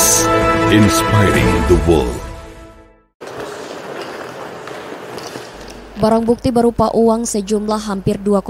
Kompas, inspiring the world. Barang bukti berupa uang sejumlah hampir 2,8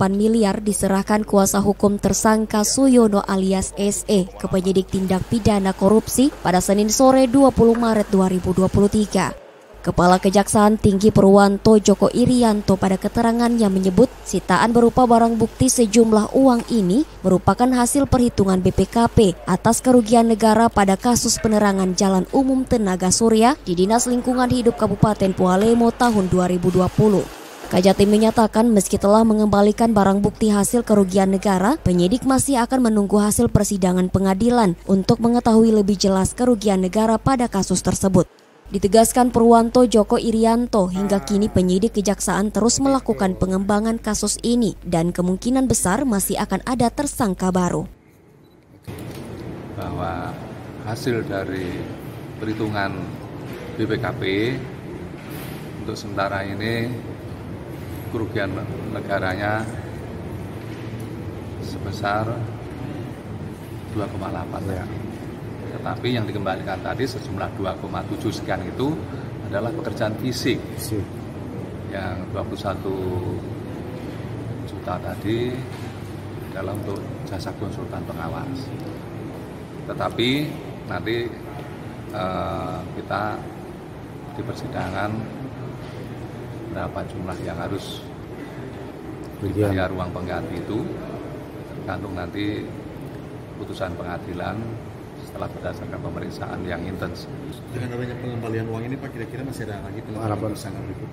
miliar diserahkan kuasa hukum tersangka Suyono alias SE ke penyidik tindak pidana korupsi pada Senin sore 20 Maret 2023. Kepala Kejaksaan Tinggi Purwanto Joko Irianto pada keterangannya menyebut sitaan berupa barang bukti sejumlah uang ini merupakan hasil perhitungan BPKP atas kerugian negara pada kasus penerangan Jalan Umum Tenaga Surya di Dinas Lingkungan Hidup Kabupaten Pualemo tahun 2020. Kajati menyatakan meski telah mengembalikan barang bukti hasil kerugian negara, penyidik masih akan menunggu hasil persidangan pengadilan untuk mengetahui lebih jelas kerugian negara pada kasus tersebut. Ditegaskan Purwanto Joko Irianto, hingga kini penyidik kejaksaan terus melakukan pengembangan kasus ini dan kemungkinan besar masih akan ada tersangka baru. Bahwa hasil dari perhitungan BPKP untuk sementara ini kerugian negaranya sebesar 2,8 ya. Tetapi yang dikembalikan tadi sejumlah 2,7 sekian itu adalah pekerjaan fisik. Yang 21 juta tadi adalah untuk jasa konsultan pengawas. Tetapi nanti kita di persidangan berapa jumlah yang harus dibayar ruang pengganti itu tergantung nanti putusan pengadilan setelah berdasarkan pemeriksaan yang intens. Dengan adanya pengembalian uang ini Pak, kira-kira masih ada lagi harapan sangat berikut?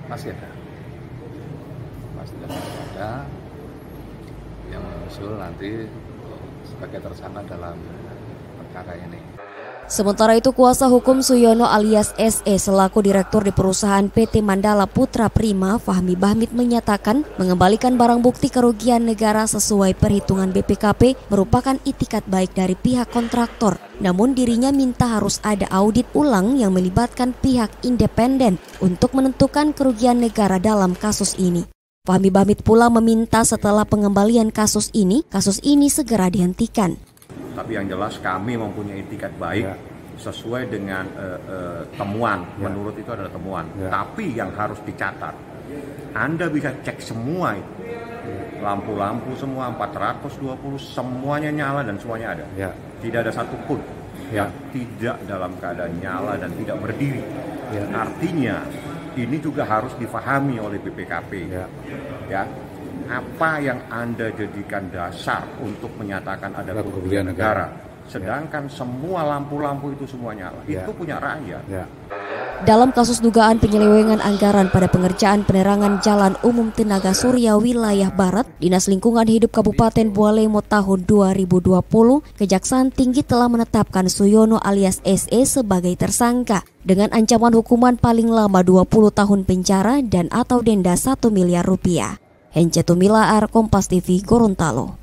Masih ada. Yang menyusul nanti sebagai tersangka dalam perkara ini. Sementara itu kuasa hukum Suyono alias SE selaku direktur di perusahaan PT Mandala Putra Prima, Fahmi Bahmid menyatakan mengembalikan barang bukti kerugian negara sesuai perhitungan BPKP merupakan itikat baik dari pihak kontraktor. Namun dirinya minta harus ada audit ulang yang melibatkan pihak independen untuk menentukan kerugian negara dalam kasus ini. Fahmi Bahmid pula meminta setelah pengembalian kasus ini segera dihentikan. Tapi yang jelas kami mempunyai itikat baik sesuai dengan temuan, menurut itu adalah temuan. Tapi yang harus dicatat, Anda bisa cek semua itu. Lampu-lampu semua 420 semuanya nyala dan semuanya ada. Tidak ada satupun yang tidak dalam keadaan nyala dan tidak berdiri. Artinya ini juga harus difahami oleh BPKP. Apa yang Anda jadikan dasar untuk menyatakan ada kerugian negara, sedangkan semua lampu-lampu itu semua nyala, itu punya rakyat. Dalam kasus dugaan penyelewengan anggaran pada pengerjaan penerangan Jalan Umum Tenaga Surya Wilayah Barat, Dinas Lingkungan Hidup Kabupaten Pualemo tahun 2020, Kejaksaan Tinggi telah menetapkan Suyono alias SE sebagai tersangka dengan ancaman hukuman paling lama 20 tahun penjara dan atau denda 1 miliar rupiah. Hence Tumilaar, Kompas TV, Gorontalo.